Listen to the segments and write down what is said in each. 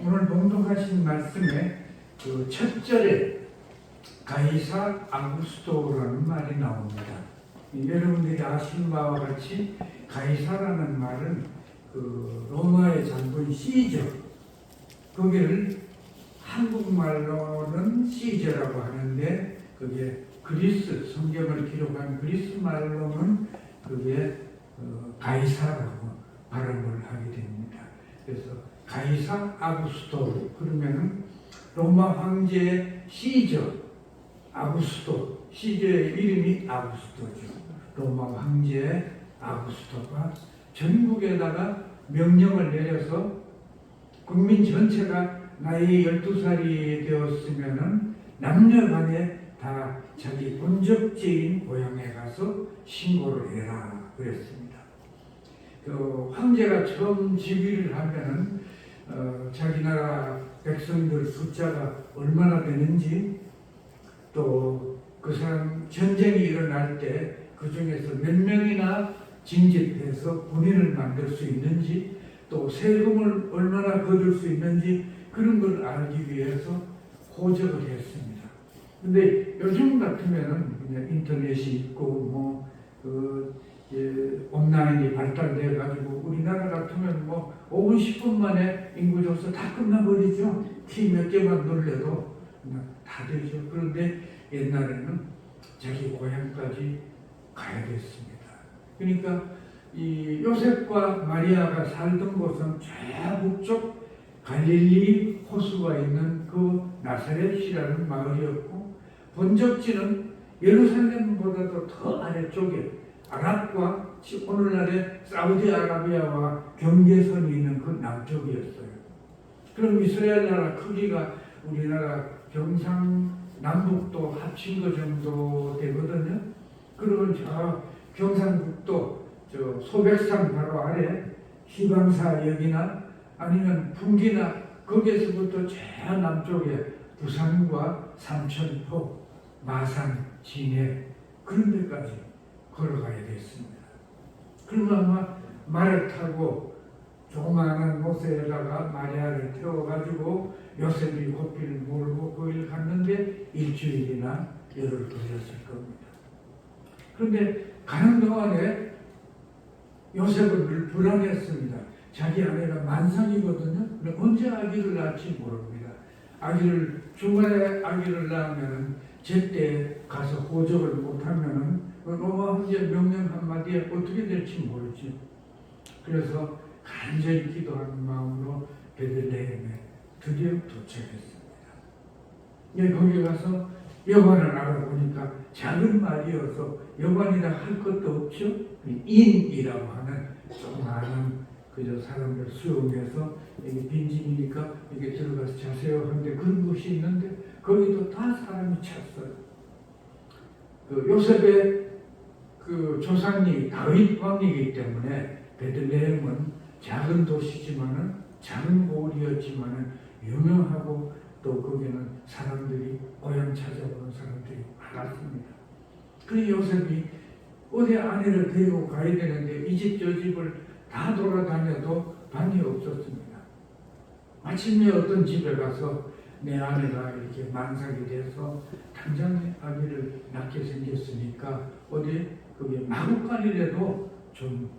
오늘 봉독하신 말씀에 그 첫 절에 가이사 아구스토라는 말이 나옵니다. 여러분들이 아시는 바와 같이 가이사라는 말은 그 로마의 장군 시저, 거기를 한국말로는 시저라고 하는데 그게 그리스 성경을 기록한 그리스 말로는 그게 가이사라고 발음을 하게 됩니다. 그래서 가이사 아구스토 그러면은 로마 황제 시저 아구스토, 시저의 이름이 아구스토죠. 로마 황제 아구스토가 전국에다가 명령을 내려서 국민 전체가 나이 12살이 되었으면은 남녀 간에 다 자기 본적지인 고향에 가서 신고를 해라 그랬습니다. 그 황제가 처음 즉위를 하면은 자기 나라 백성들 숫자가 얼마나 되는지, 또 그 사람 전쟁이 일어날 때 그 중에서 몇 명이나 징집해서 군인을 만들 수 있는지, 또 세금을 얼마나 거둘 수 있는지 그런 걸 알기 위해서 호적을 했습니다. 근데 요즘 같으면은 그냥 인터넷이 있고 온라인이 발달돼 가지고 우리나라 같으면 5분 10분 만에 인구조사 다 끝나버리죠. 키 몇 개만 눌러도 그냥 다 되죠. 그런데 옛날에는 자기 고향까지 가야 됐습니다. 그러니까 이 요셉과 마리아가 살던 곳은 저 북쪽 갈릴리 호수가 있는 그 나사렛이라는 마을이었고, 본적지는 예루살렘보다도 더 아래쪽에 아랍과 오늘날의 사우디아라비아와 경계선이 있는 그 남쪽이었어요. 그럼 이스라엘 나라 크기가 우리나라 경상남북도 합친 것 정도 되거든요. 그러면 저 경상북도 저 소백산 바로 아래 희방사역이나 아니면 풍기나 거기에서부터 저 남쪽에 부산과 삼천포, 마산, 진해 그런 데까지 걸어가야 됐습니다. 그러면 아마 말을 타고 조그마한 못에다가 마리아를 태워가지고 요셉이 호피를 몰고 거기를 갔는데 일주일이나 열흘 걸렸을 겁니다. 그런데 가는 동안에 요셉은 늘 불안했습니다. 자기 아내가 만삭이거든요. 언제 아기를 낳을지 모릅니다. 아기를 중간에 아기를 낳으면 제때 가서 호적을 못하면은 로마 황제 명령 한마디에 어떻게 될지 모르죠. 그래서 간절히 기도하는 마음으로 베들레헴에 드디어 도착했습니다. 거기 가서 여관을 알아보니까 작은 말이어서 여관이라 할 것도 없죠. 인이라고 하는 조그마한 그저 사람들 수용해서 여기 빈집이니까 여기 들어가서 자세요 하는데 그런 곳이 있는데 거기도 다 사람이 찼어요. 그 요셉의 그 조상이 다윗 왕이기 때문에 베들레헴은 작은 도시지만은 작은 고을이었지만은 유명하고 또 거기는 사람들이 고향 찾아오는 사람들이 많았습니다. 그래서 요셉이 어디 아내를 데리고 가야 되는데 이 집 저 집을 다 돌아다녀도 방이 없었습니다. 마침내 어떤 집에 가서 내 아내가 이렇게 만삭이 돼서 당장 아기를 낳게 생겼으니까 어디 거기 마구간이라도 좀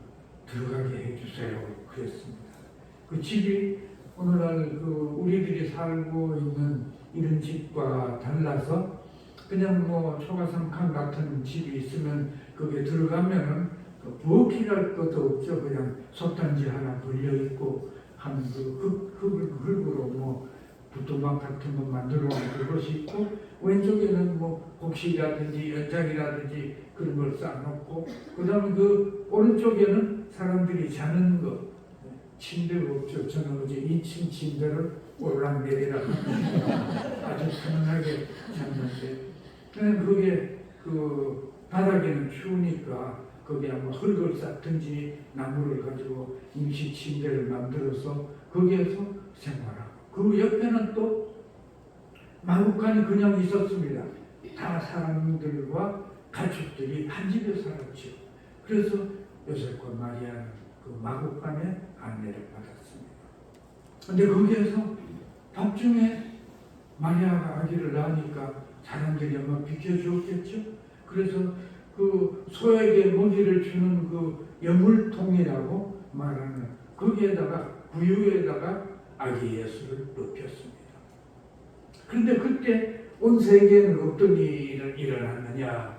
들어가게 해주세요. 그랬습니다. 그 집이 오늘날 그 우리들이 살고 있는 이런 집과 달라서 그냥 초가삼칸 같은 집이 있으면 거기에 들어가면은 부엌이랄 것도 없죠. 그냥 솥단지 하나 걸려 있고 하는 그 흙으로 부뚜막 같은 거 만들어 놓은 그것이 있고, 왼쪽에는 곡식이라든지 연장이라든지 그런 걸 쌓아놓고, 그 다음에 그 오른쪽에는 사람들이 자는 거, 침대가 없죠. 저는 어제 2층 침대를 올랑내리라 아주 편안하게 잤는데, 그냥 그게 그 바닥에는 추우니까 거기에 흙을 쌓든지 나무를 가지고 임시 침대를 만들어서 거기에서 생활하고, 그 옆에는 또 마구간이 그냥 있었습니다. 다 사람들과 가축들이 한 집에 살았죠. 그래서 요셉과 마리아는 그 마구간에 안내를 받았습니다. 근데 거기에서 밤중에 마리아가 아기를 낳으니까 사람들이 아마 비켜주었겠죠. 그래서 그 소에게 먹이를 주는 그 여물통이라고 말하는 거기에다가 구유에다가 아기 예수를 높였습니다. 그런데 그때 온 세계에는 어떤 일이 일어났느냐?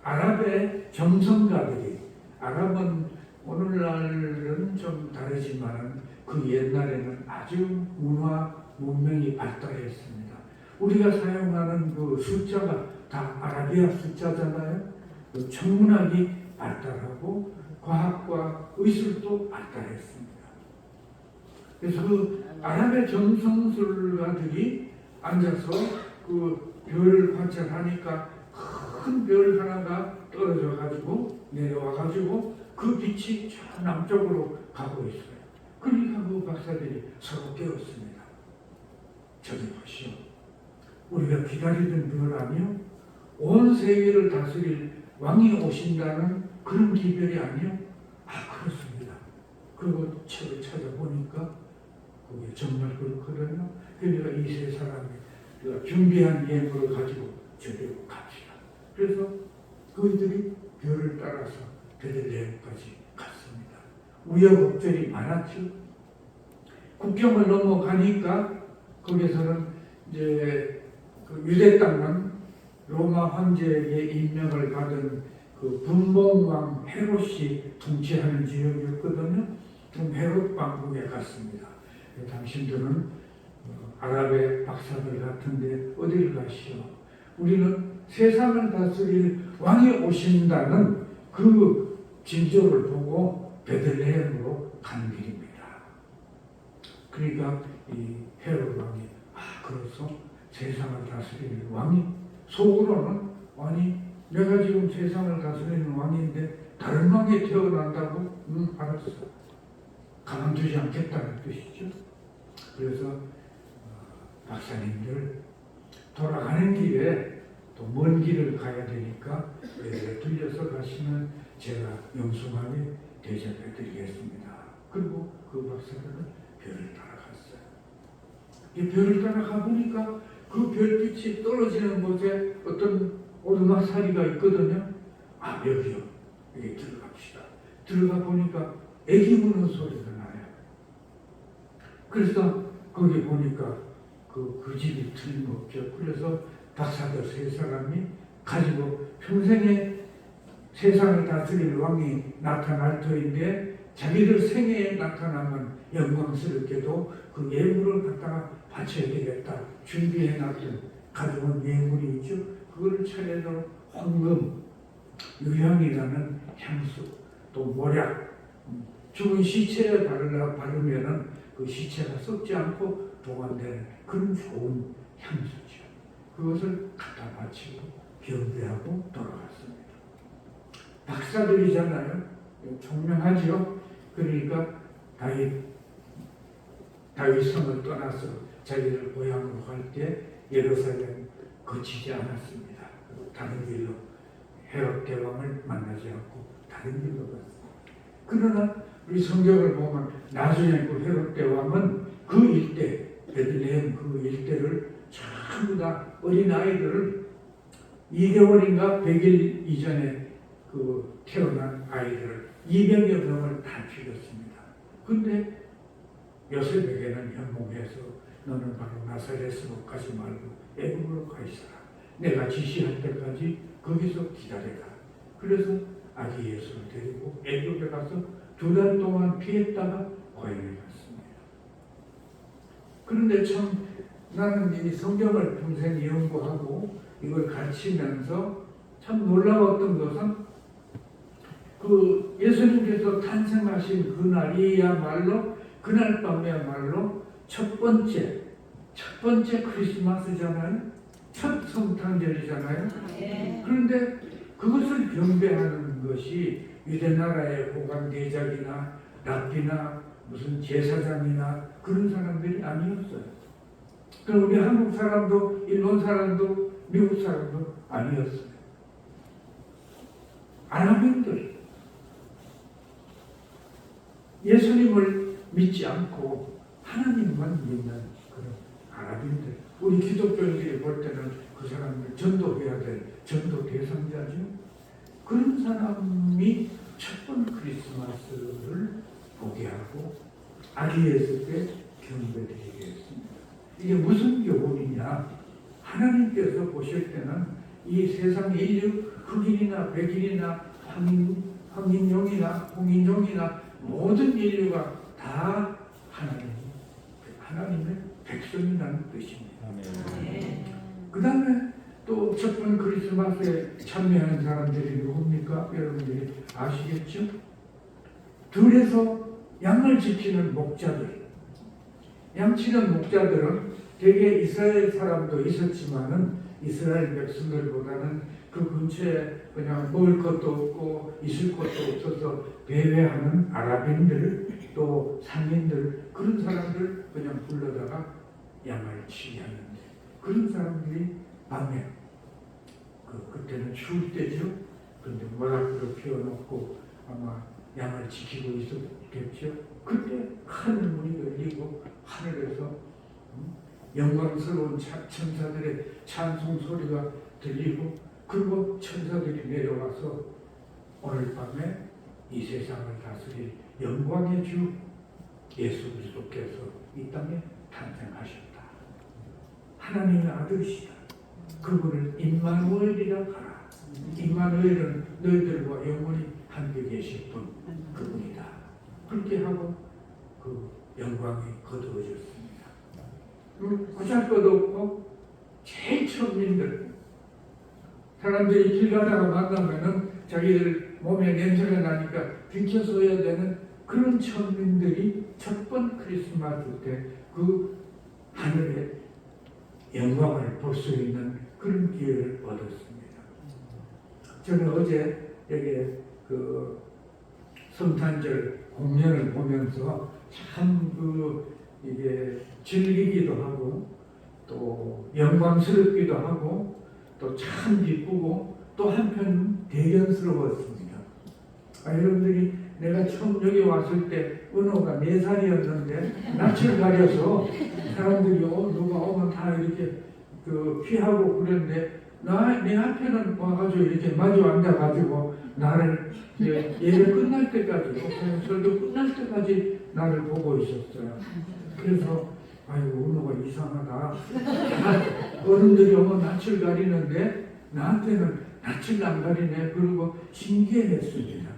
아랍의 점성가들이, 아랍은 오늘날은 좀 다르지만 그 옛날에는 아주 문화 문명이 발달했습니다. 우리가 사용하는 그 숫자가 다 아라비아 숫자잖아요. 그 천문학이 발달하고 과학과 의술도 발달했습니다. 그래서 그 아랍의 점성술가들이 앉아서 그 별을 관찰하니까 큰 별 하나가 떨어져 가지고 내려와 가지고 그 빛이 저 남쪽으로 가고 있어요. 그러니까 그 박사들이 서로 깨웠습니다. 저기 보시오. 우리가 기다리던 별 아니요? 온 세계를 다스릴 왕이 오신다는 그런 기별이 아니요? 아, 그렇습니다. 그리고 책을 찾아보니까 그게 정말 그렇거든요. 그러니까 이 세 사람이 준비한 예물을 가지고 저리로 갑시다. 그래서 그들이 별을 따라서 베들레헴까지 갔습니다. 우여곡절이 많았죠. 국경을 넘어가니까 거기서는 이제 그 유대 땅은 로마 황제에게 임명을 받은 그 분봉왕 헤롯이 통치하는 지역이었거든요. 그럼 헤롯 왕국에 갔습니다. 당신들은 아랍의 박사들 같은데 어딜 가시오? 우리는 세상을 다스릴 왕이 오신다는 그 징조를 보고 베들레헴으로 가는 길입니다. 그러니까 이 헤롯 왕이 그래서 세상을 다스리는 왕이 속으로는 아니 내가 지금 세상을 다스리는 왕인데 다른 왕이 태어난다고? 알았어. 가만두지 않겠다는 뜻이죠. 그래서 박사님들 돌아가는 길에 또 먼 길을 가야 되니까 들려서 가시면 제가 영숭하게 대접해 드리겠습니다. 그리고 그 박사들은 별을 따라갔어요. 이 별을 따라가 보니까 그 별빛이 떨어지는 곳에 어떤 오르막사리가 있거든요. 아, 여기요. 여기 들어갑시다. 들어가 보니까 애기 우는 소리가 나요. 그래서 거기 보니까 그 집이 틀림없죠. 그래서 박사들 세 사람이 가지고 평생에 세상을 다스릴 왕이 나타날 터인데 자기들 생애에 나타나면 영광스럽게도 그 예물을 갖다가 바쳐야 되겠다 준비해놨던 가져온 예물이 있죠. 그걸 차례로 황금, 유향이라는 향수, 또 모략, 죽은 시체에 바르면은 그 시체가 썩지 않고 보관되는 그런 좋은 향수죠. 그것을 갖다 바치고 경배하고 돌아갔습니다. 박사들이잖아요. 총명하죠. 그러니까 다윗성을 떠나서 자기들 고향으로 갈 때 예루살렘 거치지 않았습니다. 다른 길로 헤롯 대왕을 만나지 않고 다른 길로 갔습니다. 그러나 우리 성경을 보면 나중에 그 헤롯 대왕은 그 일대 베들레헴 그 일대를 전부 다 어린아이들을 2개월인가 100일 이전에 그 태어난 아이들을 200여 명을 다 죽였습니다. 근데 요셉에게는 현몽해서 너는 바로 나사렛으로 가지 말고 애굽으로 가 있어라. 내가 지시할 때까지 거기서 기다려라. 그래서 아기 예수를 데리고 애굽에 가서 2달 동안 피했다가 고향에 갔습니다. 그런데 참 나는 이 성경을 평생 연구하고 이걸 가르치면서 참 놀라웠던 것은 그 예수님께서 탄생하신 그날이야말로 그날 밤이야말로 첫 번째 크리스마스잖아요. 첫 성탄절이잖아요. 그런데 그것을 경배하는 것이 유대나라의 호강대작이나 랍비나 무슨 제사장이나 그런 사람들이 아니었어요. 그럼 우리 한국 사람도 일본 사람도 미국 사람도 아니었어요. 아랍인들 예수님을 믿지 않고 하나님만 믿는 그런 아랍인들, 우리 기독교인들이 볼 때는 그 사람을 전도해야 될 전도 대상자죠. 그런 사람이 첫 번 크리스마스를 보게 하고 아기 예수께 경배드리게 했습니다. 이게 무슨 교훈이냐? 하나님께서 보실 때는 이 세상 인류, 흑인이나 백인이나 황인종이나 홍인종이나 모든 인류가 다 하나님의 백성이라는 뜻입니다. 그 다음에 또 첫 번 크리스마스에 참여하는 사람들이 누굽니까? 여러분들이 아시겠죠? 들에서 양을 지키는 목자들. 양치는 목자들은 대개 이스라엘 사람도 있었지만은 이스라엘 백성들보다는 그 근처에 그냥 먹을 것도 없고 있을 것도 없어서 배회하는 아랍인들 또 상인들 그런 사람들 그냥 불러다가 양을 치게 하는데 그런 사람들이 밤에 그때는 추울 때죠. 그런데 모닥불을 피워놓고 아마 양을 지키고 있었겠죠. 그때 하늘 문이 열리고 하늘에서 영광스러운 천사들의 찬송 소리가 들리고 그리고 천사들이 내려와서 오늘 밤에 이 세상을 다스릴 영광의 주 예수 그리스도께서 이 땅에 탄생하셨다. 하나님의 아들이시다. 그분을 임마누엘이라 하라. 임마누엘은 너희들과 영원히 함께 계실 분 그분이다. 그렇게 하고 그 영광이 거두어졌습니다. 보잘것도 없고 제일 천민들 사람들이 길 가다가 만나면은 자기들 몸에 냄새가 나니까 비켜서야 되는 그런 천민들이 첫 번 크리스마스 때 그 하늘의 영광을 볼 수 있는 그런 기회를 얻었습니다. 저는 어제 여기 그 성탄절 공연을 보면서 참 이게 즐기기도 하고 또 영광스럽기도 하고 또 참 기쁘고 또 한편 대견스러웠습니다. 여러분들이 내가 처음 여기 왔을 때 은호가 4살이었는데 낯을 가려서 사람들이 누가 오면 다 이렇게 피하고 그랬는데 내 앞에는 와가지고 이렇게 마주 앉아가지고 나를 예배 끝날 때까지 설교 끝날 때까지 나를 보고 있었어요. 그래서 아이고 은호가 이상하다. 어른들이 오면 낯을 가리는데 나한테는 낯을 안 가리네. 그리고 신기했습니다.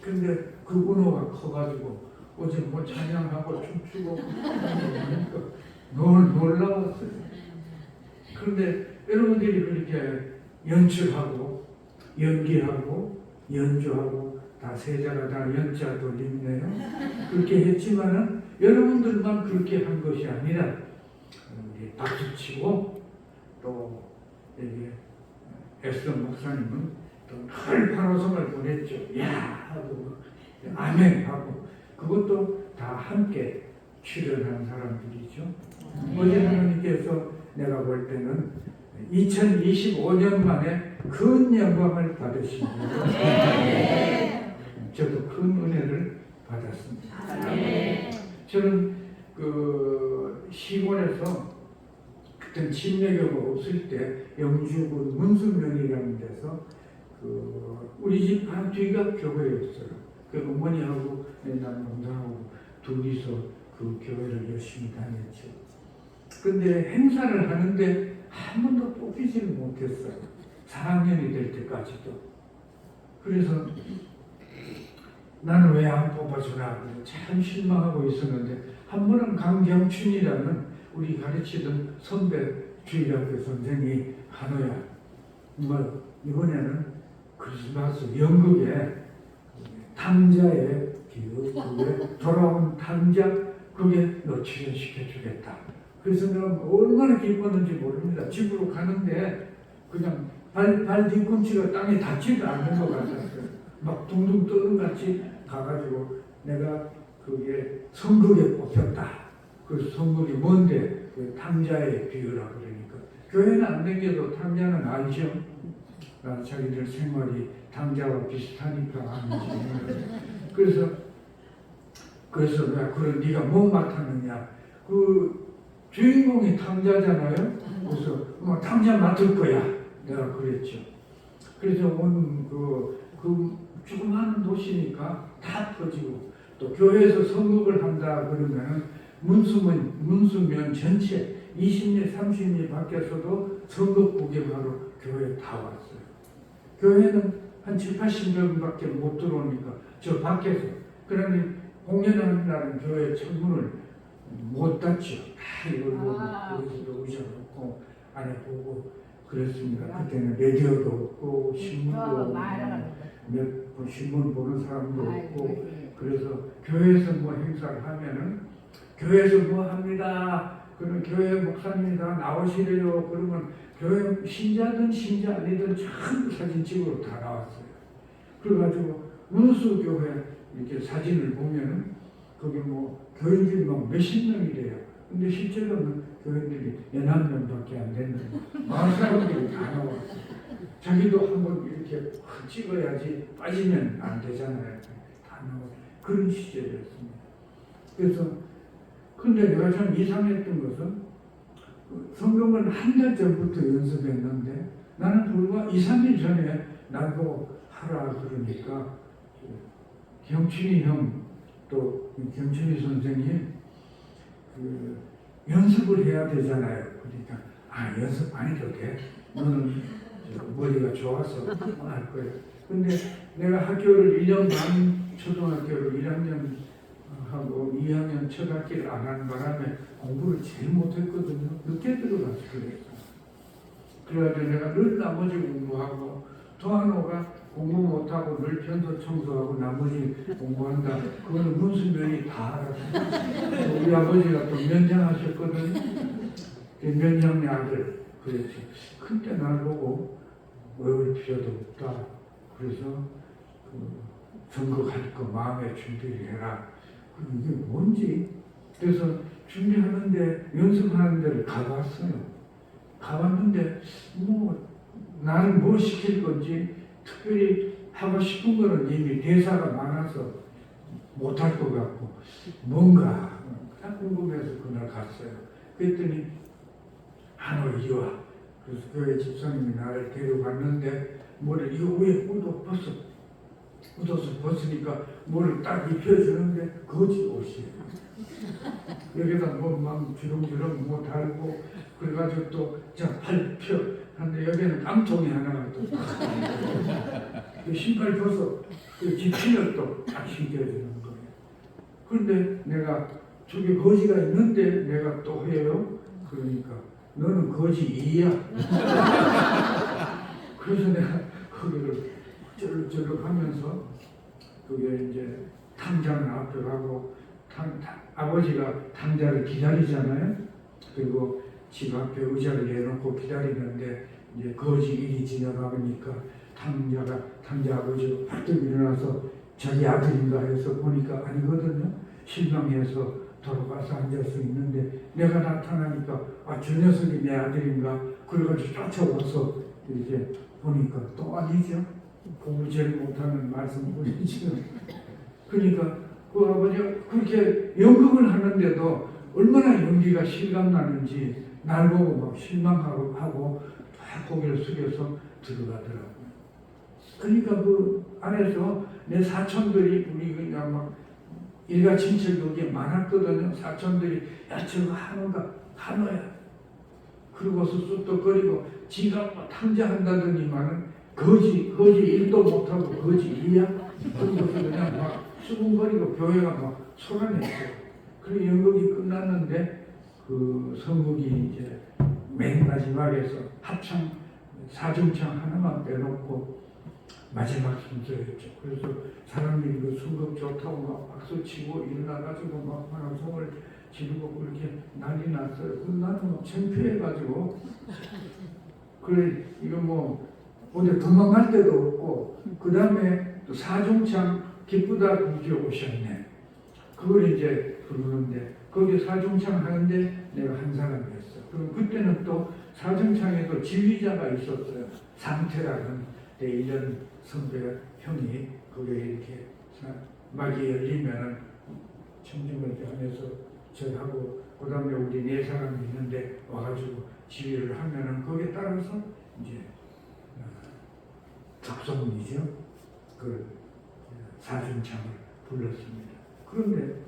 근데 그 은호가 커가지고 어제 뭐 찬양하고 춤추고 너무 놀라웠어요. 그런데 여러분들이 그렇게 연출하고 연기하고 연주하고 다 세자가 다 연자 돌리네요. 그렇게 했지만은 여러분들만 그렇게 한 것이 아니라 박수치고 또 여기 에스더 목사님은 또 늘 환호성을 보냈죠. 야 하고 아멘 하고 그것도 다 함께 출연한 사람들이죠. 어제 하나님께서 내가 볼 때는 2025년 만에 큰 영광을 받으십니다. 저도 큰 은혜를 받았습니다. 저는 그 시골에서 그때 침례교가 없을 때 영주군 문수면이라는 데서 우리 집 반 뒤가 교회였어요. 그 어머니하고 맨날 농사하고 둘이서 그 교회를 열심히 다녔죠. 근데 행사를 하는데 한 번도 뽑히지를 못했어요. 4학년이 될 때까지도. 그래서 나는 왜 안 뽑아주나 참 실망하고 있었는데 한 번은 강경춘이라는 우리 가르치던 선배 주일학교 선생이 한호야 이번에는 크리스마스 연극에 탕자의 기그 돌아온 탕자 그게 너 출연시켜 주겠다. 그래서 내가 얼마나 기뻤는지 모릅니다. 집으로 가는데 그냥 발 뒤꿈치가 땅에 닿지도 않는 것 같았어요. 막 둥둥 떠는 같이 가가지고 내가 그게 선극에 뽑혔다. 그 선극이 뭔데? 그 탕자의 비유라 그러니까 교회는 안 댕겨도 탕자는 알죠. 자기들 생활이 탕자와 비슷하니까 아니지. 그래서 그래서 내가 그런 네가 뭐 맡았느냐? 그 주인공이 탕자잖아요. 그래서 뭐 탕자 맡을 거야. 내가 그랬죠. 그래서 그 조그마한 도시니까 다 터지고 또 교회에서 선거를 한다 그러면 문수면 전체 20리 30리 밖에서도 선거 구경하러 교회에 다 왔어요. 교회는 한 7, 80명밖에 못 들어오니까 저 밖에서 그러니 공연하는 날은 교회 창문을 못 닫죠. 다 이걸 보고 거기서도 의자 놓고 안에 보고 그랬습니다. 그때는 라디오도 없고 신문도 없고 신문 보는 사람도 없고 그래서 교회에서 뭐 행사를 하면은 교회에서 뭐 합니다. 그러면 교회 목사님이 다 나오시래요. 그러면 교회 신자든 신자 아니든 전부 사진 찍으러 다 나왔어요. 그래가지고 문수 교회 이렇게 사진을 보면은 거기 뭐 교인들이 막 몇십 명이래요. 근데 실제로는 교인들이 11명밖에 안 됐는데 많은 사람들이 다 나왔어요. 자기도 한번 이렇게 찍어야지 빠지면 안 되잖아요. 다 나와 그런 시절이었습니다. 그래서 근데 내가 참 이상했던 것은 성경을 한 달 전부터 연습했는데 나는 불과 2, 3일 전에 나보고 하라 그러니까 경춘이 형 또 경춘이 선생님 연습을 해야 되잖아요. 그러니까 연습 안 해도 돼. 너는 머리가 좋아서 할 거야. 근데 내가 학교를 1년 반 초등학교를 1학년 하고 2학년 첫 학기를 안 하는 바람에 공부를 제일 못했거든요. 늦게 들어가서 그랬어요. 그래가지고 내가 늘 나머지 공부하고 도한호가 공부 못하고 늘 편서 청소하고 나머지 공부한다. 그거는 문수면이 다 알았어요. 우리 아버지가 또 면장하셨거든요. 면장의 아들 그랬지. 그때 날 보고 외울 필요도 없다. 그래서 선거할 거 마음에 준비를 해라. 이게 뭔지. 그래서 준비하는데 연습하는 데를 가봤어요. 가봤는데 뭐 나는 뭐 시킬 건지 특별히 하고 싶은 거는 이미 대사가 많아서 못할 것 같고 뭔가 딱 궁금해서 그날 갔어요. 그랬더니 한올 이리 와. 그래서 교회 집사님이 나를 데려갔는데 머리 이거 위에 묻어서 벗으니까 뭐를 딱 입혀주는데 거지 옷이에요. 여기다 뭐 주렁주렁 뭐 달고 그래가지고 또 자 팔 펴 하는데 여기는 깡통이 하나가 또 신발 벗어 지피를 또 딱 신겨주는 거예요. 그런데 내가 저기 거지가 있는데 내가 또 해요. 그러니까 너는 거지 이야. 그래서 내가 거기를 쩌르쩌르 하면서 그게 이제 탕장 앞에 가고 아버지가 탕자를 기다리잖아요. 그리고 집 앞에 의자를 내놓고 기다리는데 이제 거지 일이 지나가니까 탕자 아버지가 벌떡 일어나서 자기 아들인가 해서 보니까 아니거든요. 실망해서 돌아가서 앉아서 있는데 내가 나타나니까 저 녀석이 내 아들인가 그래가지고 쫓아와서 이렇게 보니까 또 아니죠. 공부 제일 못하는 말씀뿐이죠. 그러니까 그 아버지가 그렇게 연극을 하는데도 얼마나 연기가 실감나는지 날 보고 막 실망하고 하고 다 고개를 숙여서 들어가더라고요. 그러니까 그 안에서 내 사촌들이 우리 그냥 막 일가 친척이 여기에 많았거든요. 사촌들이 야 저거 한우야. 그러고서 쑥덕거리고 지가 뭐 탕자한다더니만은 거지 일도 못하고 거지 일이야. 그러고서 그냥 막 수군거리고 교회가 막 소란했어요. 그리고 연극이 끝났는데 그 선곡이 이제 맨 마지막에서 합창 사중창 하나만 빼놓고 마지막 순서였죠. 그래서 사람들이 그 선곡 좋다고 막 박수 치고 일어나가지고 막 방송을 지르고 그렇게 난리 났어요. 나는 막 창피해가지고 그래 이거 뭐 어디 도망갈 데도 없고 그 다음에 또 사중창 기쁘다 그게 오셨네. 그걸 이제 부르는데 거기 사중창 하는데 내가 한 사람이었어. 그럼 그때는 또 사중창에도 지휘자가 있었어요. 상태라는 내 1년 선배 형이 거기에 이렇게 막이 열리면은 청진을 하면서 저하고 그다음에 우리 네 사람이 있는데 와가지고 지휘를 하면은 거기에 따라서 이제 적성문이죠. 그 사중창을 불렀습니다. 그런데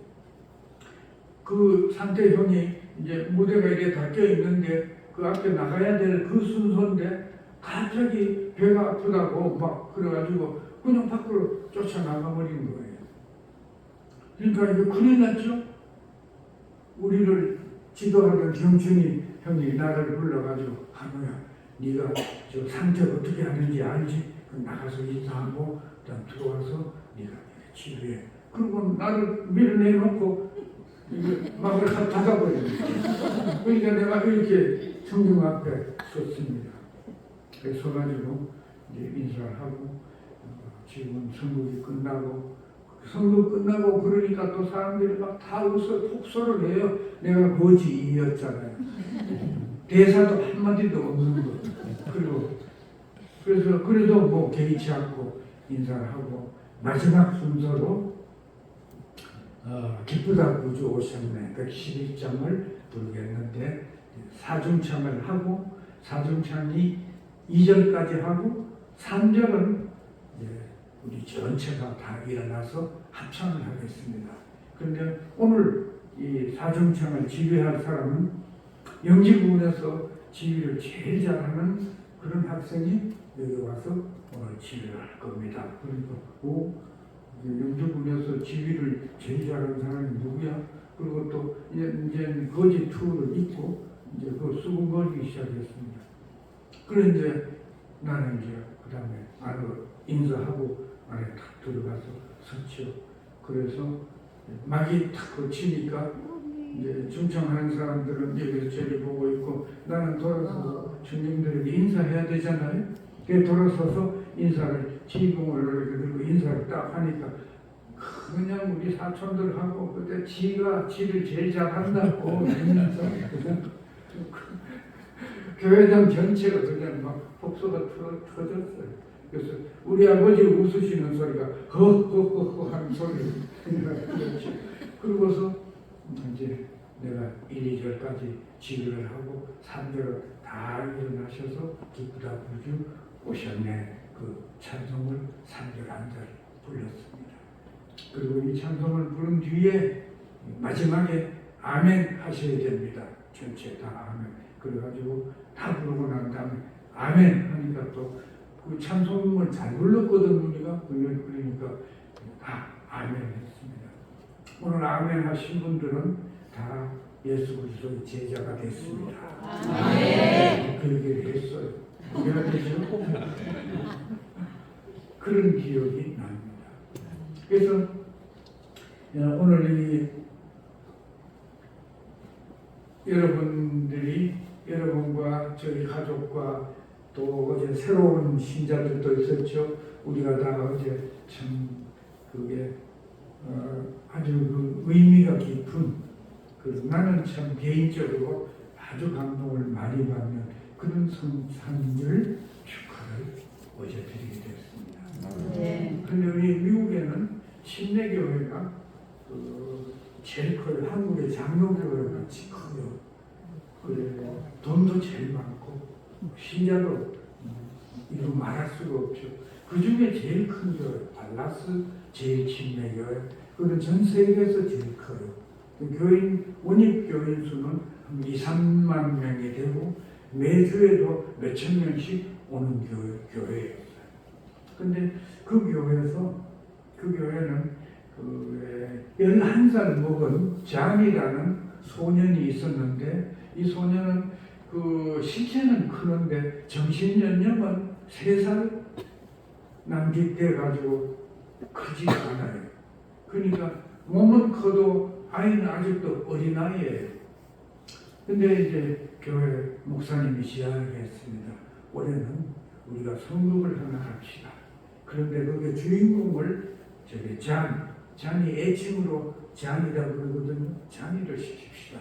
그 상태형이 이제 무대가 이렇게 닫혀 있는데 그 앞에 나가야 될 그 순서인데 갑자기 배가 아프다고 막 그래가지고 그냥 밖으로 쫓아나가 버린 거예요. 그러니까 이거 큰일 났죠? 우리를 지도하던 경춘이 형이 나를 불러가지고 한우야 네가 저 상태 어떻게 하는지 알지? 나가서 인사하고 그다음 들어와서 네가 치료해. 그리고 나를 밀어내놓고 막을 닫아버립니다. 그러니까 내가 이렇게 성경 앞에 섰습니다. 그래서 서가지고 이제 인사를 하고 지금 선거가 끝나고 그러니까 또 사람들이 막 다 웃어 폭소를 해요. 내가 거지이었잖아요. 대사도 한마디도 없는 거. 그래서 그래도 뭐 개의치 않고 인사를 하고 마지막 순서로 기쁘다 구주 오셨네 111장을 부르겠는데 사중창을 하고 사중창이 2절까지 하고 3절은 우리 전체가 다 일어나서 합창을 하겠습니다. 그런데 오늘 이 사중창을 지휘할 사람은 영지부문에서 지휘를 제일 잘하는 그런 학생이 여기 와서 오늘 지휘를 할 겁니다. 그러니까 영주군에서 지휘를 제일 잘하는 사람이 누구야? 그리고 또 이제 거지 투를 입고 이제 그 수군거리기 시작했습니다. 그런데 나는 이제 그 다음에 안으로 인사하고 안에 탁 들어가서 섰죠. 그래서 막이 탁 거치니까 이제 중청하는 사람들은 여기서 저를 보고 있고 나는 돌아서서 주님들에게 인사해야 되잖아요. 그래서 돌아서서 인사를 지공을 이렇게 들고 인사를 딱 하니까 그냥 우리 사촌들하고 그때 지가 지를 제일 잘한다고 그러면서 그냥 교회당 전체가 그냥 막 폭소가 터졌어요. 그래서 우리 아버지 웃으시는 소리가 허허허허 하는 소리를 그렇지. 그러고서 이제 내가 1, 2절까지 지휘를 하고 3절 다 일어나셔서 기쁘다 구주 오셨네 그 찬송을 3절 한 절 불렀습니다. 그리고 이 찬송을 부른 뒤에 마지막에 아멘 하셔야 됩니다. 전체 다 아멘. 그래가지고 다 부르고 난 다음에 아멘 하니까 또 그 찬송을 잘 불렀거든 우리가. 그러니까 다 아멘 했습니다. 오늘 아멘 하신 분들은 다 예수 그리스도의 제자가 됐습니다. 아멘. 그 얘기를 했어요. 미안하죠? 그런 기억이 납니다. 그래서 오늘 여러분들이 여러분과 저희 가족과 또 어제 새로운 신자들도 있었죠. 우리가 다 어제 참 그게 아주 그 의미가 깊은 나는 참 개인적으로 아주 감동을 많이 받는 그런 성탄절 축하를 어제 드리게 됐습니다. 그런데 우리 미국에는 침례교회가 제일 커요. 한국의 장로교회 같이 커요. 그래 돈도 제일 많고 신자도 이루 말할 수가 없죠. 그 중에 제일 큰 교회 달라스 제일 침례교회 그건 전 세계에서 제일 커요. 교인 원입 교인 수는 한 2, 3만 명이 되고 매주에도 몇천 명씩 오는 교회였어요. 근데 그 교회는 11살 먹은 잔이라는 소년이 있었는데 이 소년은 그 실체는 크는데 정신연령은 3살 남짓돼 가지고 크지 않아요. 그러니까 몸은 커도 아이는 아직도 어린아이예요. 근데 이제 교회 목사님이 시작했습니다. 올해는 우리가 성금을 하나 합시다. 그런데 그게 주인공을 잔이 애칭으로 잔이라고 그러거든요. 잔이를 시킵시다.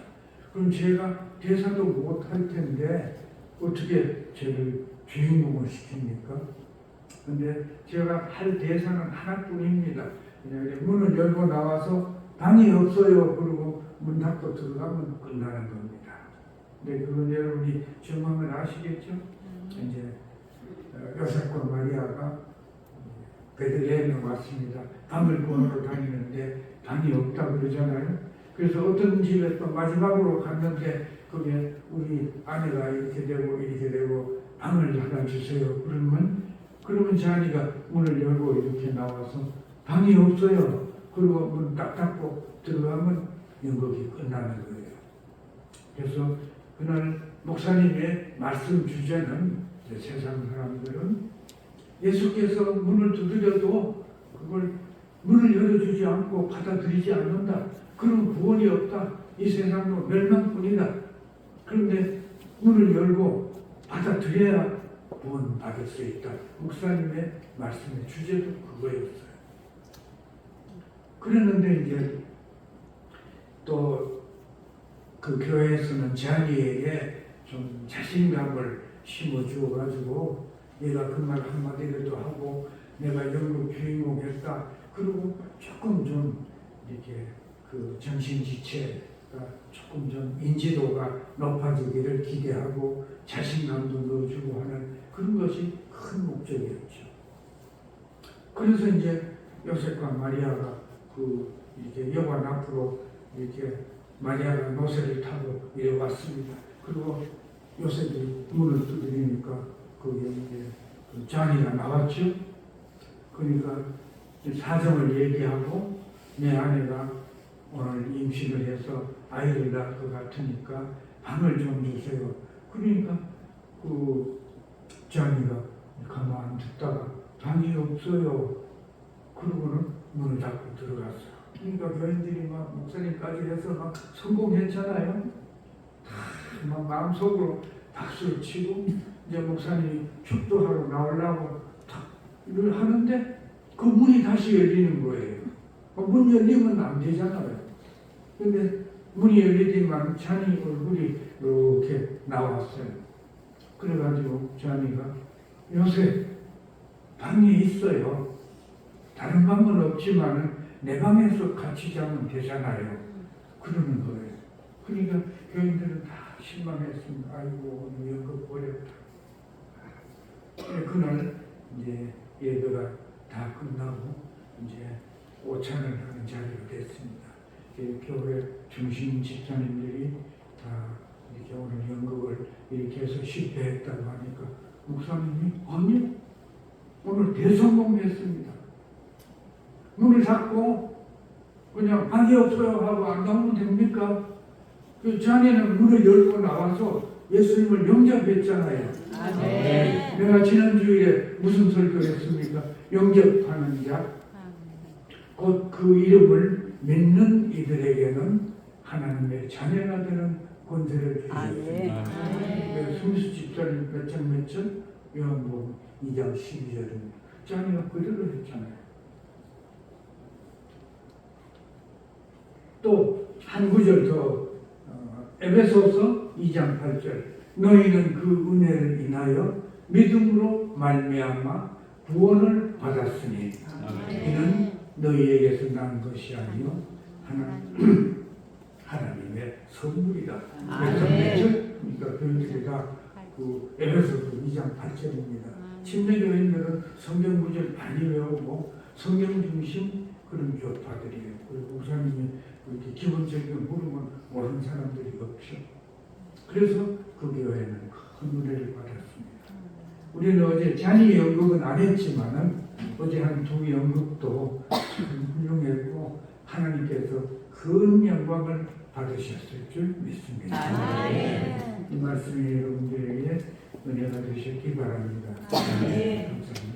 그럼 제가 대사도 못할 텐데 어떻게 저를 주인공을 시킵니까? 근데 제가 할 대사는 하나뿐입니다. 그냥 문을 열고 나와서 방이 없어요. 그리고 문 닫고 들어가면 끝나는 겁니다. 근데 그건 여러분이 정황을 아시겠죠? 이제 요셉과 마리아가 베들레헴에 왔습니다. 방을 구하러 다니는데 방이 없다고 그러잖아요. 그래서 어떤 집에 또 마지막으로 갔는데 그게 우리 아내가 이렇게 되고 방을 하나 주세요. 그러면 자니가 문을 열고 이렇게 나와서 방이 없어요. 그리고 문 딱 닫고 들어가면 연극이 끝나는 거예요. 그래서 그날 목사님의 말씀 주제는 세상 사람들은 예수께서 문을 두드려도 그걸 문을 열어주지 않고 받아들이지 않는다. 그럼 구원이 없다. 이 세상도 멸망뿐이다. 그런데 문을 열고 받아들여야 구원 받을 수 있다. 목사님의 말씀의 주제도 그거였어요. 그랬는데 이제 또 그 교회에서는 자기에게 좀 자신감을 심어주어가지고 얘가 그 말 한마디라도 하고 내가 연극 주인공 했다. 그리고 조금 좀 이렇게 그 정신지체가 조금 좀 인지도가 높아지기를 기대하고 자신감도 넣어주고 하는 그런 것이 큰 목적이었죠. 그래서 이제 요셉과 마리아가 이렇게 여관 앞으로 이렇게 마리아가 노새를 타고 이래 왔습니다. 그리고 요셉이 문을 두드리니까 거기에 이제 자니가 나왔죠. 그러니까 사정을 얘기하고 내 아내가 오늘 임신을 해서 아이를 낳을 것 같으니까 방을 좀 주세요. 그러니까 그 자니가 가만 듣다가 방이 없어요. 그러고는 문을 닫고 들어갔어요. 그러니까 교인들이 막 목사님까지 해서 막 성공했잖아요. 막 마음속으로 박수를 치고 이제 목사님이 축도하러 나오려고 탁을 하는데 그 문이 다시 열리는 거예요. 문 열리면 안 되잖아요. 근데 문이 열리지만 자니 얼굴이 이렇게 나왔어요. 그래가지고 자니가 요새 방에 있어요. 다른 방은 없지만 내 방에서 같이 자면 되잖아요. 그러는 거예요. 그러니까 교인들은 다 실망했습니다. 아이고 오늘 연극 버렸다. 그날 이제 예배가 다 끝나고 이제 오찬을 하는 자리가 됐습니다. 교회 중심 집사님들이 다 이렇게 오늘 연극을 이렇게 해서 실패했다고 하니까 목사님이 아니요 오늘 대성공했습니다. 문을 닫고 그냥 방이 없어요 하고 안 나오면 됩니까? 그 자네는 문을 열고 나와서 예수님을 영접했잖아요. 네. 내가 지난주에 무슨 설교했습니까? 영접하는 자, 곧 그 이름을 믿는 이들에게는 하나님의 자녀가 되는 권세를 주셨습니다. 순수 집사님 몇 절? 요한복음 2장 12절입니다. 자녀가 그대로 했잖아요. 또 한 구절 더 에베소서 2장 8절 너희는 그 은혜를 인하여 믿음으로 말미암아 구원을 받았으니 이는 너희에게서 난 것이 아니요 하나님의 선물이다. 그래서 그러니까 교인들이 다 그 에베소서 2장 8절입니다. 침례교인들은 성경 구절 많이 외우고 성경 중심 그런 교파들이에요. 그리고 목사님이 이렇게 기본적인 흐름은 모르는 사람들이 없죠. 그래서 그 교회는 큰 은혜를 받았습니다. 우리는 어제 잔이 연극은 안 했지만은 어제 한 두 연극도 참 훌륭했고 하나님께서 큰 영광을 받으셨을 줄 믿습니다. 이 말씀이 여러분들에게 은혜가 되셨기 바랍니다. 감사합니다.